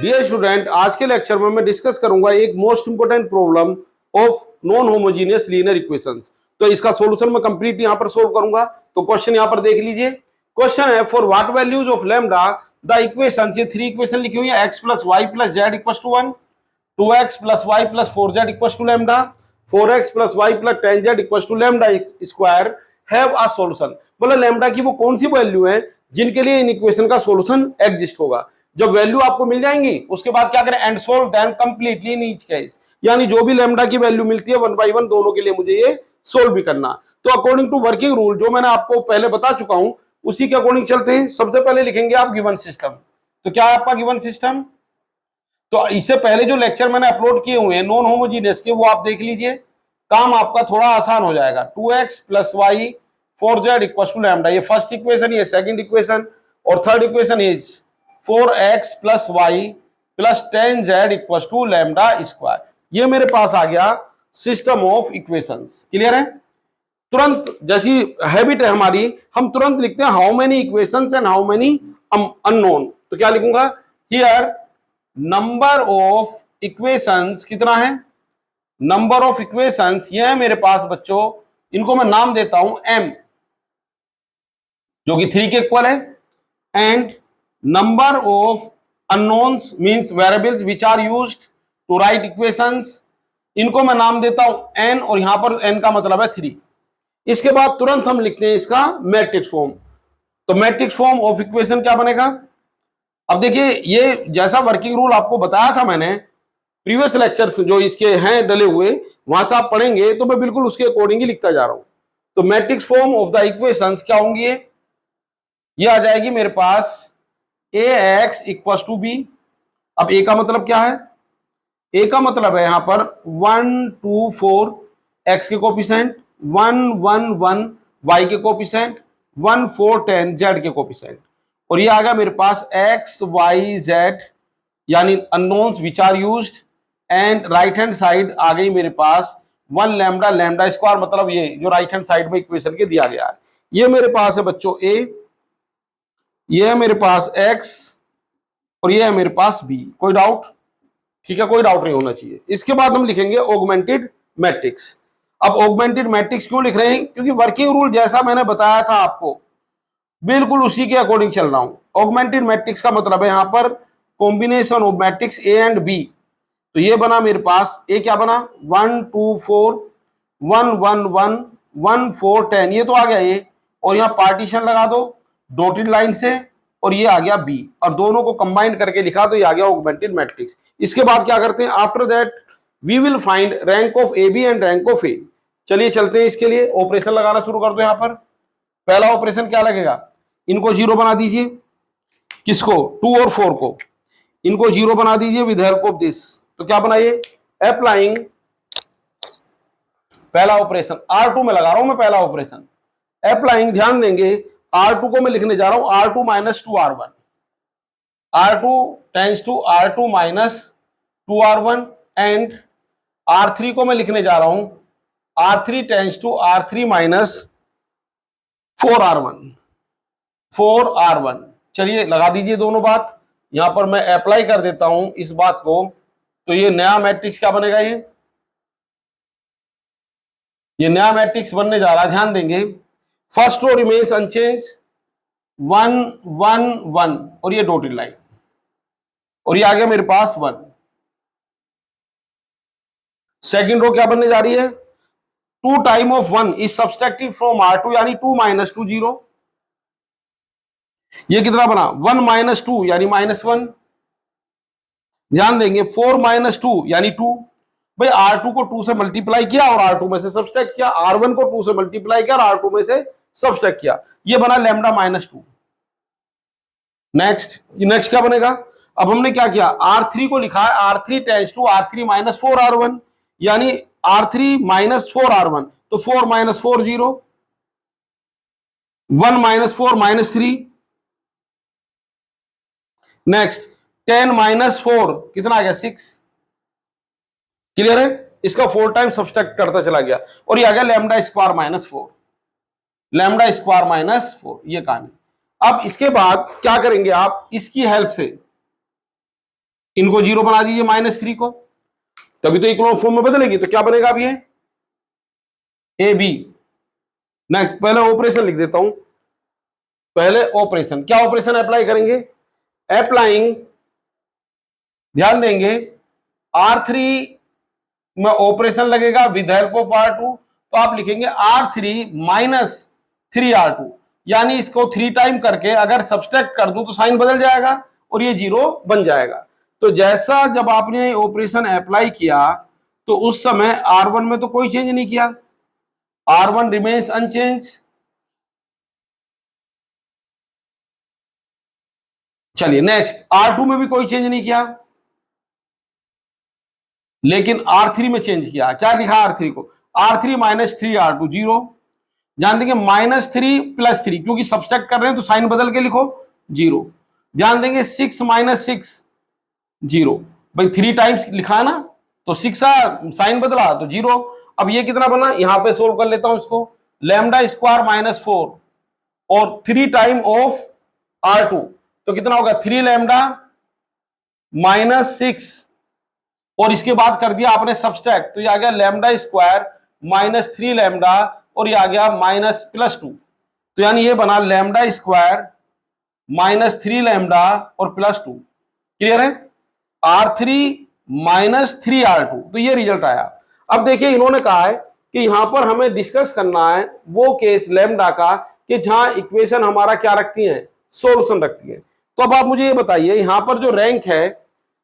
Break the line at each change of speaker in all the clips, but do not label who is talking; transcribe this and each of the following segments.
Dear student, आज के lecture में मैं डिस्कस करूंगा एक most important problem of non homogeneous linear equations. तो इसका सॉल्यूशन मैं कंप्लीट यहां पर सोल्व करूंगा। तो क्वेश्चन यहां पर देख लीजिए। क्वेश्चन है for what values of lambda the equations, ये थ्री इक्वेशन लिखी हुई है, x plus y plus z equals to 1, 2x plus y plus 4z equals to lambda, 4x plus y plus 10z equals to lambda square have a solution. मतलब lambda की वो कौन सी value है जिनके लिए इन इक्वेशन का सॉल्यूशन एग्जिस्ट होगा। जब वैल्यू आपको मिल जाएंगी उसके बाद क्या करें, and solve them completely in each case, यानी जो भी लैम्डा की वैल्यू मिलती है वन बाय वन दोनों के लिए मुझे ये सोल्व भी करना। तो अकॉर्डिंग टू वर्किंग रूल जो मैंने आपको पहले बता चुका हूं उसी के अकॉर्डिंग चलते हैं। सबसे पहले लिखेंगे आप गिवन सिस्टम। तो क्या है आपका गिवन सिस्टम? तो इससे पहले जो लेक्चर मैंने अपलोड किए हुए हैं नॉन होमोजीनियस के, वो आप देख लीजिए, काम आपका थोड़ा आसान हो जाएगा। 2x plus y 4z equal to lambda, ये फर्स्ट इक्वेशन, ये सेकंड इक्वेशन, और third equation is 4x plus y plus 10z equal to lambda square. ये मेरे पास आ गया सिस्टम ऑफ इक्वेशंस। क्लियर है? तुरंत जैसी हैबिट है हमारी, हम तुरंत लिखते हैं how many equations and how many unknown. तो क्या लिखूंगा हियर, नंबर ऑफ इक्वेशंस कितना है, नंबर ऑफ इक्वेशंस ये है मेरे पास बच्चों, इनको मैं नाम देता हूं m, जो कि 3 के इक्वल है, and number of unknowns means variables which are used to write equations, इनको मैं नाम देता हूं n, और यहां पर n का मतलब है 3। इसके बाद तुरंत हम लिखते हैं इसका मैट्रिक्स फॉर्म। तो मैट्रिक्स फॉर्म ऑफ इक्वेशन क्या बनेगा? अब देखिए, ये जैसा वर्किंग रूल आपको बताया था मैंने प्रीवियस लेक्चर्स जो इसके हैं डले हुए, वहां से आप पढ़ेंगे तो मैं बिल्कुल उसके अकॉर्डिंग ही लिखता जा रहा हूं। तो matrix form of the equations क्या होंगी? ये आ जाएगी मेरे पास ax इक्वल्स टू b। अब a का मतलब क्या है? a का मतलब है यहां पर 1 2 4 x के कोफिशिएंट, 1 1 1 y के कोफिशिएंट, 1 4 10 z के कोफिशिएंट, और ये आ गया मेरे पास x y z यानी unknowns which are used, and right hand side आ गई मेरे पास 1 लैम्डा लैम्डा स्क्वायर, मतलब ये जो राइट हैंड साइड में इक्वेशन के दिया गया है। ये मेरे पास है बच्चों a, ये है मेरे पास x, और ये है मेरे पास b। कोई डाउट? ठीक है, कोई डाउट नहीं होना चाहिए। इसके बाद हम लिखेंगे ऑगमेंटेड मैट्रिक्स। अब ऑगमेंटेड मैट्रिक्स क्यों लिख रहे हैं? क्योंकि वर्किंग रूल जैसा मैंने बताया था आपको बिल्कुल उसी के अकॉर्डिंग चल रहा हूं। ऑगमेंटेड मैट्रिक्स का मतलब है यहां पर combination of matrix A and B. तो ये बना मेरे पास, ए क्या बना 1 2 4 1 1 1 1 4 10, ये तो आ गया ये, और यहां पार्टीशन लगा दो डॉटेड लाइन से, और ये आ गया बी, और दोनों को कंबाइन करके लिखा तो ये आ गया ऑगमेंटेड मैट्रिक्स। इसके बाद क्या करते हैं, after that we will find rank of A B and rank of A. चलिए चलते हैं, इसके लिए ऑपरेशन लगाना शुरू कर दो। यहां पर पहला ऑपरेशन क्या लगेगा, इनको जीरो बना दीजिए, किसको, 2 और 4 को, इनको जीरो बना दीजिए विद हेल्प ऑफ दिस। तो क्या बनाइए, अप्लाइंग पहला ऑपरेशन R2 में लगा रहा हूं मैं पहला ऑपरेशन, अप्लाइंग, ध्यान देंगे R2 को मैं लिखने जा रहा हूं R2 minus 2R1, R2 tends to R2 minus 2R1, and R3 को मैं लिखने जा रहा हूं R3 tense to R3 minus 4R1, 4R1। चलिए लगा दीजिए दोनों बात, यहां पर मैं अप्लाई कर देता हूं इस बात को। तो ये नया मैट्रिक्स क्या बनेगा, ये नया मैट्रिक्स बनने जा रहा है, ध्यान देंगे। फर्स्ट रो रिमेन्स अनचेंज 1 1 1, और ये डॉटेड लाइन, और ये आ गया मेरे पास 1। सेकंड रो क्या बनने जा रही है, 2 time of 1 is subtracted from R2, यानी 2 माइनस 2 0। ये कितना बना 1 माइनस 2 यानी माइनस 1। ध्यान देंगे 4 माइनस 2 यानी 2। भाई R2 को 2 से मल्टीप्लाई किया और R2 में से सब्सट्रैक्ट किया, R1 को 2 से मल्टीप्लाई किया और R2 में से सब्सट्रैक्ट किया, ये बना लैम्डा माइनस 2। नेक्स्ट क्या बनेगा, अब हमने क्या किया, R3 को लिखा है R3 tense to R3 minus 4R1, यानी R3 माइनस 4R1, तो 4 minus 4 0, 1 minus 4 minus 3। Next 10 minus 4 कितना आ गया 6। क्लियर है? इसका 4 टाइम सब्सट्रैक्ट करता चला गया, और ये आ गया lambda square minus 4, lambda square minus 4, ये कहानी। अब इसके बाद क्या करेंगे आप, इसकी हेल्प से इनको 0 बना दीजिए -3 को, तभी तो इक्वल फॉर्म में बदलेगी। तो क्या बनेगा अब ये ए बी। नेक्स्ट, पहले ऑपरेशन लिख देता हूं। पहले ऑपरेशन, क्या ऑपरेशन अप्लाई करेंगे? अप्लाइंग, ध्यान देंगे, R3 में ऑपरेशन लगेगा विद हेल्प ऑफ R2, तो आप लिखेंगे R3 माइनस 3R2, यानी इसको 3 टाइम करके अगर सब्सट्रैक्ट कर दूं तो साइन बदल जाएगा और ये 0 बन जाएगा। तो जैसा जब आपने ऑपरेशन अप्लाई किया तो उस समय R1 में तो कोई चेंज नहीं किया, R1 रिमेन्स अनचेंज। चलिए नेक्स्ट, R2 में भी कोई चेंज नहीं किया, लेकिन R3 में चेंज किया। क्या लिखा R3 को? R3 minus 3R2 0। ध्यान देंगे -3 + 3, क्योंकि सब्सट्रैक्ट कर रहे हैं तो साइन बदल के लिखो 0। ध्यान देंगे 6 - 6 0, भाई 3 टाइम्स लिखा ना, तो 6 साइन बदला तो 0। अब ये कितना बना, यहां पे सोल्व कर लेता हूं इसको। λ² -4 और 3 टाइम ऑफ R2, तो कितना होगा 3 λ -6, और इसके बाद कर दिया आपने सब्सट्रैक्ट, तो ये आ गया λ² -3 λ, और ये आ गया -+2। तो यानी ये बना λ² -3 λ और +2। क्लियर है? R3 -3R2, तो ये रिजल्ट आया। अब देखिए इन्होंने कहा है कि यहां पर हमें डिस्कस करना है वो केस लैम्डा का कि जहां इक्वेशन हमारा क्या रखती है, सॉल्यूशन रखती है। तो अब आप मुझे ये बताइए, यहां पर जो रैंक है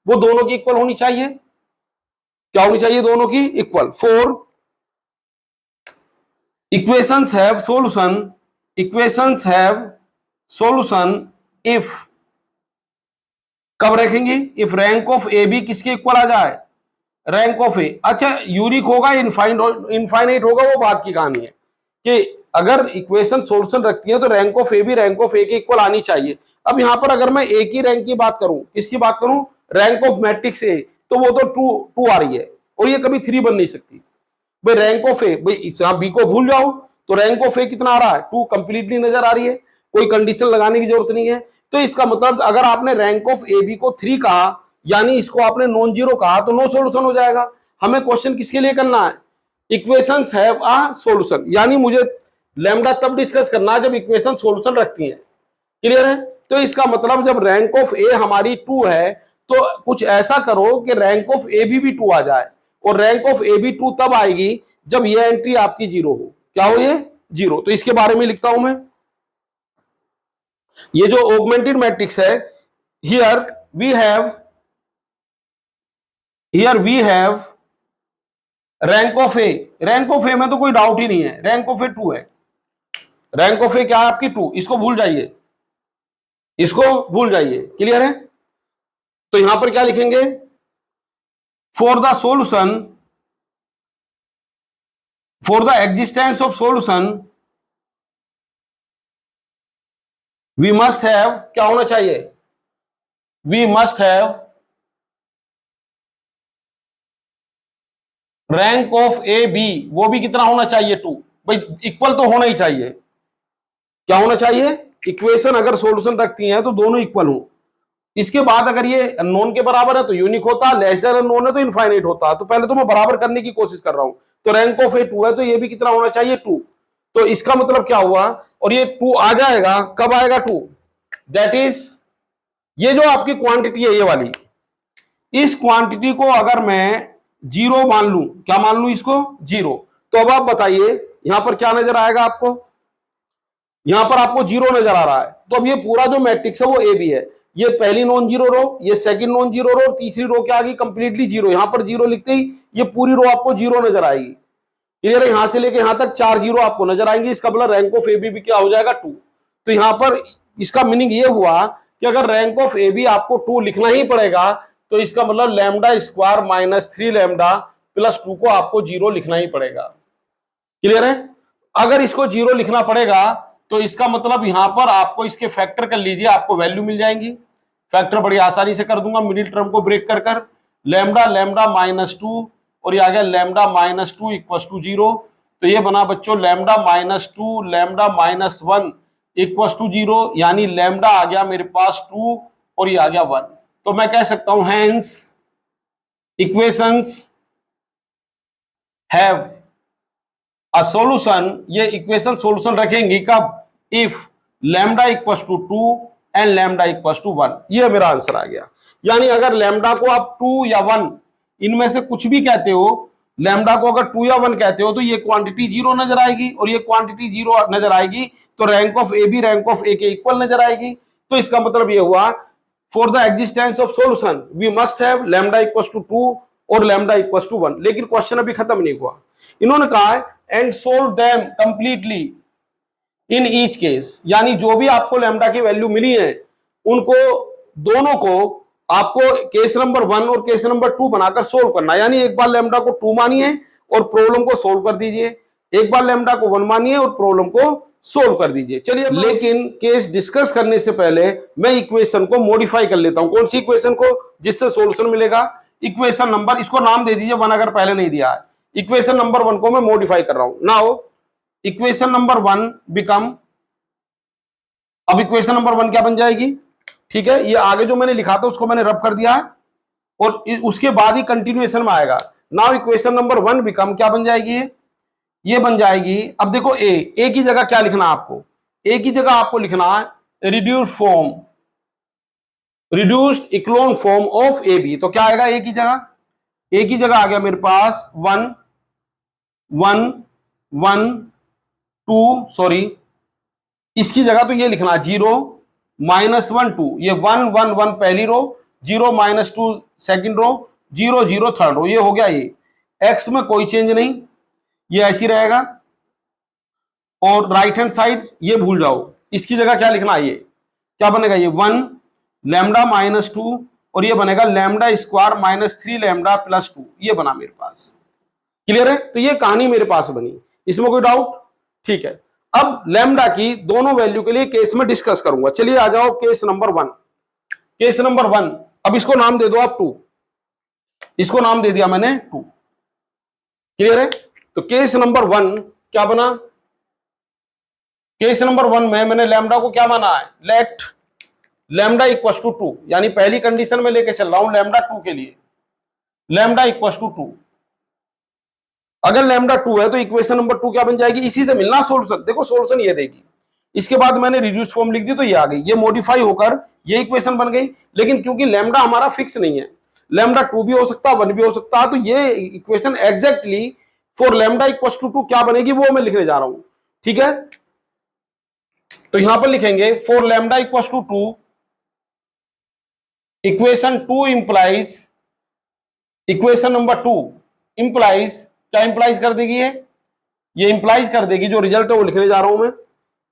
वो दोनों की इक्वल होनी चाहिए। क्या होनी चाहिए? दोनों की equal. For equations have solution if, कब रखेंगे? If rank of A B किसके इक्वल आ जाए? Rank of A. अच्छा, यूनिक होगा इनफाइनाइट होगा, वो बात की कहानी है कि अगर इक्वेशन सॉल्यूशन रखती है तो रैंक ऑफ ए भी रैंक ऑफ ए के इक्वल आनी चाहिए। अब यहां पर अगर मैं ए की रैंक की बात करूं, किसकी बात करूं? रैंक ऑफ मैट्रिक्स ए, तो वो तो 2 आ रही है और ये कभी 3 बन नहीं सकती। भाई रैंक ऑफ ए, भाई यहां बी को भूल जाओ, तो रैंक ऑफ ए कितना आ रहा है? 2 कंप्लीटली नजर आ रही है, कोई कंडीशन लगाने की जरूरत नहीं है। तो इसका मतलब अगर आपने रैंक ऑफ ए बी को 3 कहा, यानी इसको आपने नॉन जीरो कहा, तो नो सॉल्यूशन हो जाएगा। हमें क्वेश्चन किसके लिए करना है? इक्वेशंस हैव अ सॉल्यूशन, यानी मुझे लैम्डा तब डिस्कस करना जब इक्वेशन सॉल्यूशन रखती है। क्लियर है? तो इसका मतलब जब रैंक ऑफ ए हमारी 2 है तो कुछ ऐसा करो कि रैंक ऑफ ए भी 2 आ जाए, और रैंक ऑफ ए बी 2 तब आएगी जब ये एंट्री आपकी 0 हो। क्या हो? ये 0। तो इसके बारे में लिखता हूं मैं, ये जो ऑगमेंटेड मैट्रिक्स है, here we have rank of A. Rank of A में तो कोई डाउट ही नहीं है, रैंक ऑफ ए 2 है। रैंक ऑफ ए क्या है आपकी? 2। इसको भूल जाइए, इसको भूल जाइए। क्लियर है? तो यहां पर क्या लिखेंगे? For the solution, for the existence of solution we must have, क्या होना चाहिए? we must have rank of A B, वो भी कितना होना चाहिए? 2। भाई इक्वल तो होना ही चाहिए। क्या होना चाहिए? इक्वेशन अगर सॉल्यूशन रखती हैं तो दोनों इक्वल हो। इसके बाद अगर ये अननोन के बराबर है तो यूनिक होता, लेस देन अननोन है तो इनफाइनाइट होता। तो पहले तो मैं बराबर करने की कोशिश कर रहा हूं। तो रैंक ऑफ ए 2 है, तो ये भी कितना होना चाहिए? 2। तो इसका मतलब क्या हुआ? और ये 2 आ जाएगा, कब आएगा 2? दैट इज, ये जो आपकी क्वांटिटी है ये वाली, इस क्वांटिटी को अगर मैं 0 मान लूं, क्या मान लूं इसको? 0। तो अब आप बताइए यहां पर क्या नजर आएगा आपको? यहां पर आपको 0 नजर आ रहा है। तो अब ये पूरा जो मैट्रिक्स है वो ए बी है। ये पहली नॉन जीरो रो, ये सेकंड नॉन जीरो रो, और तीसरी रो क्या आ गई? कंप्लीटली 0। यहां पर 0 लिखते ही ये पूरी रो आपको 0 नजर आएगी। क्लियर है? यहां से लेके यहां तक 4 0 आपको नजर आएंगे। इसका मतलब रैंक ऑफ ए बी भी क्या हो जाएगा? 2। तो यहां पर इसका मीनिंग ये हुआ कि अगर रैंक ऑफ ए बी आपको 2 लिखना ही पड़ेगा, तो इसका मतलब λ² -3 λ +2 को आपको 0 लिखना ही पड़ेगा। क्लियर है? अगर इसको 0 लिखना पड़ेगा तो इसका मतलब यहां पर आपको इसके फैक्टर कर लीजिए, आपको वैल्यू मिल जाएंगी। फैक्टर बड़ी आसानी से कर दूंगा, मिडिल टर्म को ब्रेक कर कर। λ -2 और ये आ गया λ -2 = 0। तो ये बना बच्चों λ -2 λ -1 = 0, यानी लैम्डा आ गया मेरे पास 2 और ये आ गया 1। तो मैं कह सकता हूं hence equations have a solution, ये इक्वेशन सॉल्यूशन रखेंगी कब, if lambda equals to 2 and lambda equals to 1। ये मेरा आंसर आ गया। यानी अगर लैम्डा को आप 2 या 1 इनमें से कुछ भी कहते हो, लैम्डा को अगर 2 या 1 कहते हो तो ये क्वांटिटी 0 नजर आएगी, और ये क्वांटिटी 0 नजर आएगी तो रैंक ऑफ ए भी रैंक ऑफ ए के इक्वल नजर आएगी। तो इसका मतलब ये हुआ for the existence of solution we must have lambda equals to 2 और लैम्डा इक्वल्स टू 1। लेकिन क्वेश्चन अभी खत्म नहीं हुआ। इन्होंने कहा है and solve them completely in each case, यानी जो भी आपको लैम्डा की वैल्यू मिली है उनको दोनों को आपको केस नंबर 1 और केस नंबर 2 बनाकर सोल्व करना। यानी एक बार लैम्डा को 2 मानिए और प्रॉब्लम को सोल्व कर दीजिए, एक बार लैम्डा को 1 मानिए और प्रॉब्लम को सोल्व कर दीजिए। चलिए, लेकिन केस डिस्कस करने से पहले मैं इक्वेशन को मॉडिफाई कर लेता हूं। कौन सी इक्वेशन को, जिससे सॉल्यूशन मिलेगा? इक्वेशन नंबर, इसको नाम दे दीजिए 1 अगर पहले नहीं दिया है। इक्वेशन नंबर 1 को मैं मॉडिफाई कर रहा हूं। नाउ इक्वेशन नंबर 1 बिकम, अब इक्वेशन नंबर 1 क्या बन जाएगी? ठीक है, ये आगे जो मैंने लिखा था उसको मैंने रब कर दिया है और उसके बाद ही कंटिन्यूएशन में आएगा। नाउ इक्वेशन नंबर 1 बिकम क्या बन जाएगी? ये बन जाएगी, अब देखो ए की जगह क्या लिखना है आपको? ए की जगह आपको लिखना है reduced echelon form of A B. तो क्या आएगा ए की जगह? ए की जगह आ गया मेरे पास 1 1 1 2, सॉरी इसकी जगह तो ये लिखना 0 -1 2, ये 1 1 1 पहली रो, 0 -2 सेकंड रो, 0 0 थर्ड रो। ये हो गया ये। एक्स में कोई चेंज नहीं, ये ऐसी रहेगा। और राइट हैंड साइड ये भूल जाओ, इसकी जगह क्या लिखना है? ये क्या बनेगा? ये 1 लैम्डा -2 और ये बनेगा लैम्डा स्क्वायर -3 लैम्डा +2। ये बना मेरे पास। क्लियर है? तो ये कहानी मेरे पास बनी, इसमें कोई डाउट? ठीक है, अब लैम्डा की दोनों वैल्यू के लिए केस में डिस्कस करूंगा। चलिए आ जाओ केस नंबर 1। केस नंबर 1, अब इसको नाम दे दो आप 2, इसको नाम दे दिया मैंने 2। क्लियर है? तो केस नंबर 1 क्या बना? केस नंबर 1 में मैंने लैम्डा को क्या माना है? लेट लैम्डा इक्वल्स टू 2, यानी पहली कंडीशन में लेके चल रहा हूं लैम्डा 2 के लिए, लैम्डा इक्वल्स टू 2। अगर लैम्डा 2 है तो इक्वेशन नंबर 2 क्या बन जाएगी? इसी से मिलना सॉल्यूशन। देखो सॉल्यूशन ये देगी, इसके बाद मैंने रिड्यूस फॉर्म लिख दी तो ये आ गई, ये मॉडिफाई होकर ये इक्वेशन बन गई। लेकिन क्योंकि लैम्डा हमारा फिक्स नहीं है, लैम्डा 2 भी हो सकता है 1 भी हो सकता है, तो ये equation exactly for lambda equals to 2 क्या बनेगी वो मैं लिखने जा रहा हूं। ठीक है, तो यहां पर लिखेंगे for lambda equals to 2 equation 2 implies, equation number 2 implies, क्या इंप्लाइज कर देगी? ये इंप्लाइज कर देगी, जो रिजल्ट है वो लिखने जा रहा हूं मैं।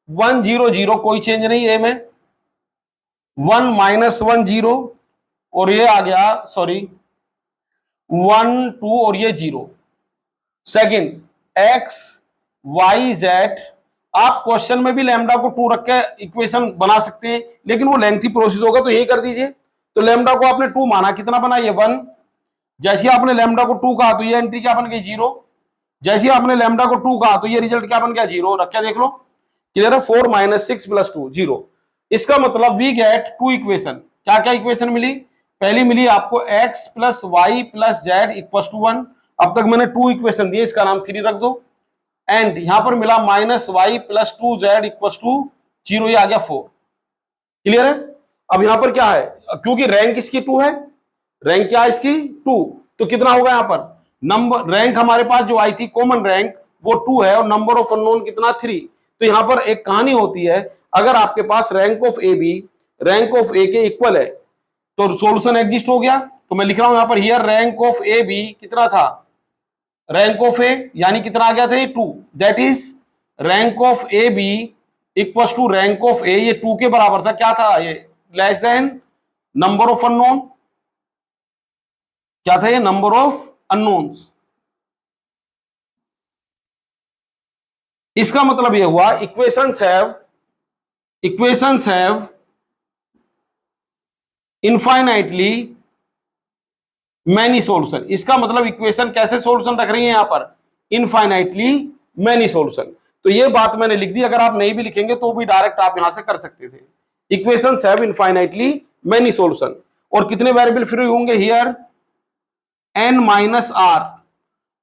1 0 0 कोई चेंज नहीं है में, 1 -1 0 और ये आ गया, सॉरी 1 2 और ये 0। सेकंड x y z, आप क्वेश्चन में भी लैम्डा को 2 रख के इक्वेशन बना सकते हैं, लेकिन वो लेंथी प्रोसेस होगा तो यही कर दीजिए। तो लैम्डा को आपने 2 माना, कितना बना? ये 1। जैसे आपने लैम्डा को 2 कहा तो ये एंट्री क्या बन गई? 0। जैसे आपने लैम्डा को 2 कहा तो ये रिजल्ट क्या बन गया? 0। रख के देख लो। क्लियर है? 4 - 6 + 2 0। इसका मतलब वी गेट 2 इक्वेशन। क्या क्या इक्वेशन मिली? पहली मिली आपको x + y + z = 1। अब तक मैंने 2 इक्वेशन दिए, इसका नाम 3 रख दो। एंड यहां पर मिला -y + 2z = 0, ये आ गया 4। क्लियर है? अब यहां पर क्या है? क्योंकि रैंक इसकी 2 है, रैंक क्या है इसकी? 2, तो कितना होगा यहां पर? नंबर रैंक हमारे पास जो आई थी कॉमन रैंक वो 2 है और नंबर ऑफ अननोन कितना? 3। तो यहां पर एक कहानी होती है, अगर आपके पास rank of A B rank of A के इक्वल है तो सॉल्यूशन एग्जिस्ट हो गया। तो मैं लिख रहा हूं यहां पर here rank of A B कितना था? रैंक ऑफ ए यानी कितना आ गया था? ये 2। That is rank of A B equals to rank of A, ये 2 के बराबर था। क्या था ये? Less than number of unknown. क्या था ये? Number of unknowns. इसका मतलब ये हुआ equations have infinitely many solution. इसका मतलब इक्वेशन कैसे सॉल्यूशन रख रही है यहां पर? Infinitely many solution. तो ये बात मैंने लिख दी, अगर आप नहीं भी लिखेंगे तो भी डायरेक्ट आप यहां से कर सकते थे। Equations have infinitely many solution. और कितने वेरिएबल फ्री होंगे here, n minus r.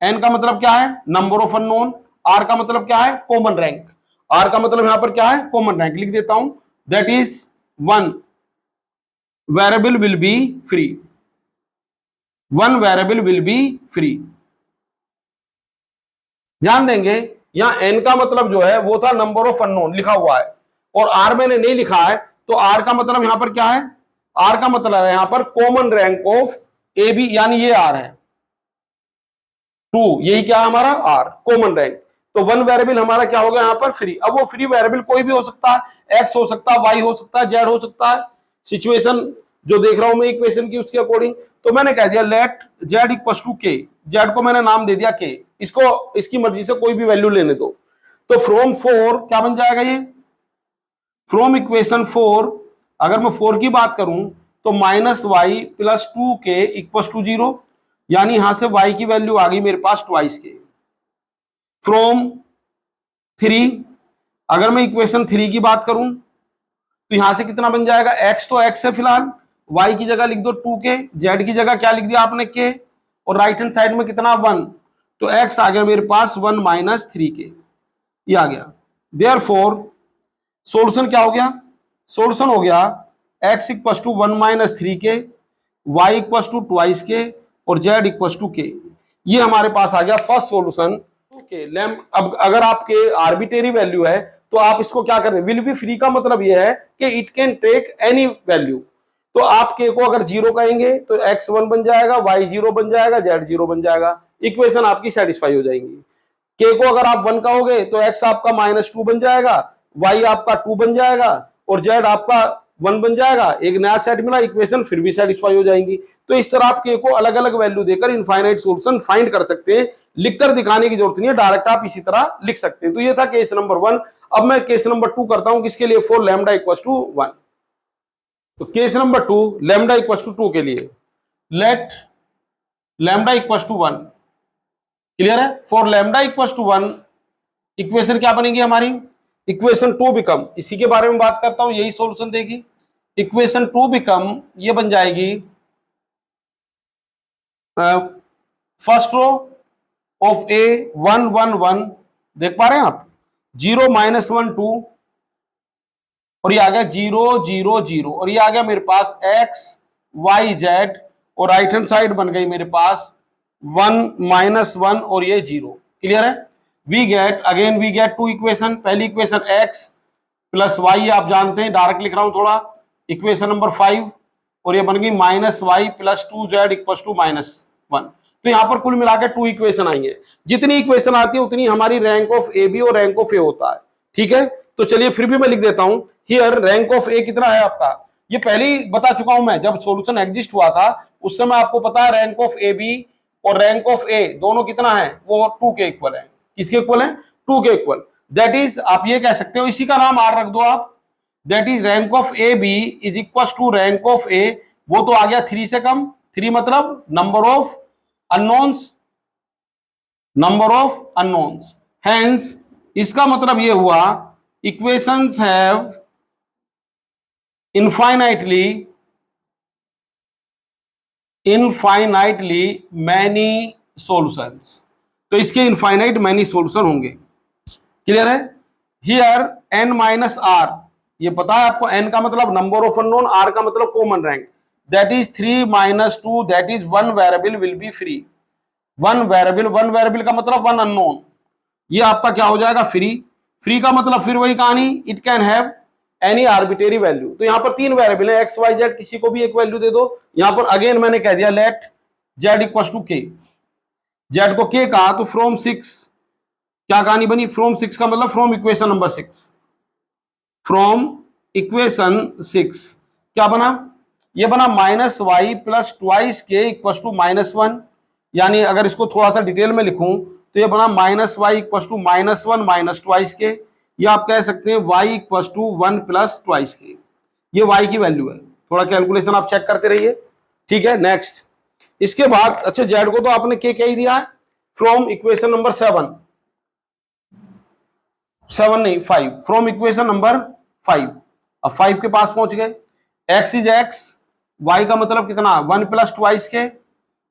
n का मतलब क्या है, नंबर ऑफ अननोन। r का मतलब क्या है, कॉमन रैंक। r का मतलब यहां पर क्या है, कॉमन रैंक। लिख देता हूं, that is one variable will be free, one variable will be free. ध्यान देंगे, यहां n का मतलब जो है वो था नंबर ऑफ अननोन लिखा हुआ है, और r मैंने नहीं लिखा है, तो r का मतलब यहां पर क्या है, r का मतलब है यहां पर common rank of A B, यानी ये r है 2, यही क्या है हमारा r कॉमन रैंक। तो वन वेरिएबल हमारा क्या होगा यहां पर, फ्री। अब वो फ्री वेरिएबल कोई भी हो सकता है, x हो सकता है, y हो सकता है, z हो सकता है, सिचुएशन जो देख रहा हूं मैं इक्वेशन की उसके अकॉर्डिंग। तो मैंने कह दिया let z equals to k, z को मैंने नाम दे दिया k, इसको इसकी मर्जी से कोई भी वैल्यू लेने दो। तो फ्रॉम 4 क्या बन जाएगा ये, फ्रॉम इक्वेशन 4 अगर मैं 4 की बात करूं तो minus y plus 2k equals to 0, यानी यहां से y की वैल्यू आ गई मेरे पास ट्वाइस के। फ्रॉम 3 अगर मैं इक्वेशन 3 की बात करूं तो यहां से कितना बन जाएगा, x तो x है फिलहाल, y की जगह लिख दो 2k, z की जगह क्या लिख दिया आपने k, और राइट हैंड साइड में कितना 1, तो x आ गया मेरे पास 1 माइनस 3k, ये आ गया। देयरफॉर सॉल्यूशन क्या हो गया, सॉल्यूशन हो गया x equals to 1 minus 3k, y equals to twice k, और z इक्वल्स टू k। ये हमारे पास आ गया फर्स्ट सॉल्यूशन। ओके लैम, अब अगर आपके आर्बिट्रेरी वैल्यू है तो आप इसको क्या करें, विल बी फ्री का मतलब यह है कि it can take any value. तो आप k को अगर 0 कहेंगे तो x 1 बन जाएगा, y 0 बन जाएगा, z 0 बन जाएगा, इक्वेशन आपकी सेटिस्फाई हो जाएंगी। k को अगर आप 1 कहोगे तो x आपका -2 बन जाएगा, y आपका 2 बन जाएगा, और z आपका 1 बन जाएगा। एक नया सेट मिला, इक्वेशन फिर भी सेटिस्फाई हो जाएंगी। तो इस तरह आप k को अलग अलग वैल्यू देकर इनफाइनाइट सॉल्यूशन फाइंड कर सकते हैं, लिखकर दिखाने की जरूरत नहीं है, डायरेक्ट आप इसी तरह लिख सकते हैं। तो ये था केस नंबर 1। अब मैं केस नंबर 2 करता हूं, किसके लिए, फॉर लैम्डा इक्वल्स टू 1। तो case number 2 lambda equals to 2 के लिए, let lambda equals to 1, clear है। For lambda equals to 1 equation क्या बनेगी हमारी, इक्वेशन 2 बिकम, इसी के बारे में बात करता हूं, यही सॉल्यूशन देगी। इक्वेशन 2 बिकम, ये बन जाएगी फर्स्ट रो ऑफ ए 1 1 1, देख पा रहे हैं आप, 0 -1 2, और ये आ गया 0 0 0, और ये आ गया मेरे पास x y z, और राइट हैंड साइड बन गई मेरे पास 1 -1 और ये 0, क्लियर है। वी गेट टू इक्वेशन, पहली इक्वेशन x प्लस y आप जानते हैं, डायरेक्ट लिख रहा हूं थोड़ा, इक्वेशन नंबर 5, और ये बन गई -y plus 2z equals to -1। तो यहां पर कुल मिलाकर 2 इक्वेशन आएंगे। जितनी इक्वेशन आती है उतनी हमारी रैंक ऑफ ए बी और रैंक ऑफ ए होता है, ठीक है। तो चलिए फिर भी मैं लिख देता हूं, हियर रैंक ऑफ ए कितना है आपका, ये पहले ही बता चुका हूं मैं, जब सॉल्यूशन एग्जिस्ट हुआ था उस समय आपको पता है रैंक ऑफ ए बी और रैंक ऑफ ए दोनों कितना है, वो 2 के इक्वल है। किसके इक्वल है, 2 के इक्वल। दैट इज आप ये कह सकते हो, इसी का नाम आर रख दो आप, that is rank of A B is equal to rank of A, वो तो आ गया 3 से कम, 3 मतलब number of unknowns, number of unknowns. Hence इसका मतलब ये हुआ equations have infinitely many solutions. तो इसके इनफाइनाइट मैनी सॉल्यूशन होंगे, क्लियर है। हियर n माइनस आर, ये पता है आपको, n का मतलब नंबर ऑफ अननोन, r का मतलब common rank, that is 3 - 2, that is 1 variable will be free. 1 variable का मतलब 1 अननोन, ये आपका क्या हो जाएगा, फ्री। फ्री का मतलब फिर वही कहानी, it can have any arbitrary value. तो यहां पर 3 वेरिएबल है, एक्स वाई जेड, किसी को भी एक वैल्यू दे दो। यहां पर अगेन मैंने कह दिया लेट जेड इक्वल टू के, जेड को के कहा तो फ्रॉम 6 क्या कहानी बनी, फ्रॉम 6 का मतलब from equation number 6, from equation 6 क्या बना, ये बना -y प्लस ट्वाइस के इक्वल टू -1, यानी अगर इसको थोड़ा सा डिटेल में लिखूं तो ये बना -y equal to -1 minus twice k, या आप कह सकते हैं y equal to 1 plus twice k, ये y की वैल्यू है। थोड़ा कैलकुलेशन आप चेक करते रहिए, ठीक है। नेक्स्ट इसके बाद, अच्छा z को तो आपने k कह ही दिया है, फ्रॉम इक्वेशन नंबर 7 नहीं 5, फ्रॉम इक्वेशन नंबर 5, अब 5 के पास पहुंच गए, x इज x, y का मतलब कितना 1 प्लस ट्वाइस के,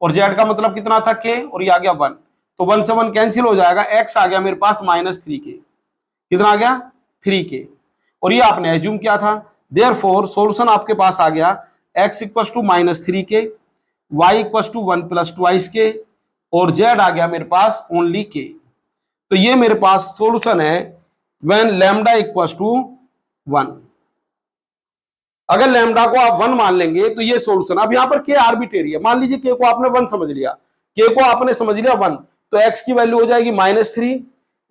और z का मतलब कितना था k, और ये आ गया 1, तो 1 से 1 कैंसिल हो जाएगा, x आ गया मेरे पास -3k, कितना आ गया 3k, और ये आपने एज्यूम किया था, देयरफॉर सॉल्यूशन आपके पास आ गया x equals to -3k, y equals to 1 plus twice k, और z आ गया मेरे पास ओनली k। तो ये मेरे पास सॉल्यूशन है व्हेन लैम्डा इक्वल्स टू 1। अगर लैम्डा को आप 1 मान लेंगे तो ये सॉल्यूशन। अब यहां पर k आर्बिट्रेरी है, मान लीजिए k को आपने 1 समझ लिया, k को आपने समझ लिया 1, तो x की वैल्यू हो जाएगी -3,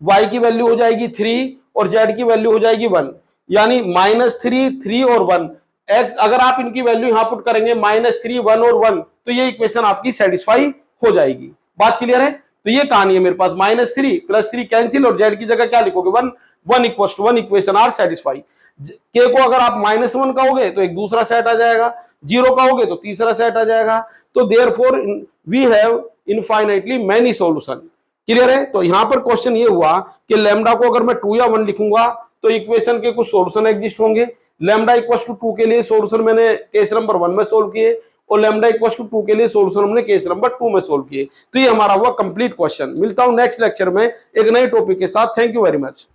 y की वैल्यू हो जाएगी 3, और z की वैल्यू हो जाएगी 1, यानी -3, 3 और 1। x अगर आप इनकी वैल्यू यहां पुट करेंगे -3, 1 और 1, तो ये इक्वेशन आपकी सेटिस्फाई हो जाएगी। बात क्लियर है? तो ये कहानी है मेरे पास, -3 + 3 कैंसिल, और z की जगह क्या लिखोगे 1, 1 equals to 1, equation are satisfy. K को अगर आप -1 कहोगे तो एक दूसरा सेट आ जाएगा, 0 कहोगे तो तीसरा सेट आ जाएगा। तो therefore we have infinitely many solution. Clear है? तो यहां पर क्वेश्चन ये हुआ कि लैम्डा को अगर मैं 2 या 1 लिखूंगा तो इक्वेशन के कुछ सॉल्यूशन एग्जिस्ट होंगे। लैम्डा इक्वल्स टू 2 के लिए सॉल्यूशन मैंने केस नंबर 1 में सोल्व किए, और लैम्डा इक्वल्स टू 2 के लिए सॉल्यूशन हमने केस नंबर 2 में सोल्व किए। तो ये हमारा हुआ कंप्लीट क्वेश्चन। मिलता हूं नेक्स्ट लेक्चर में एक नए टॉपिक के साथ। Thank you very much.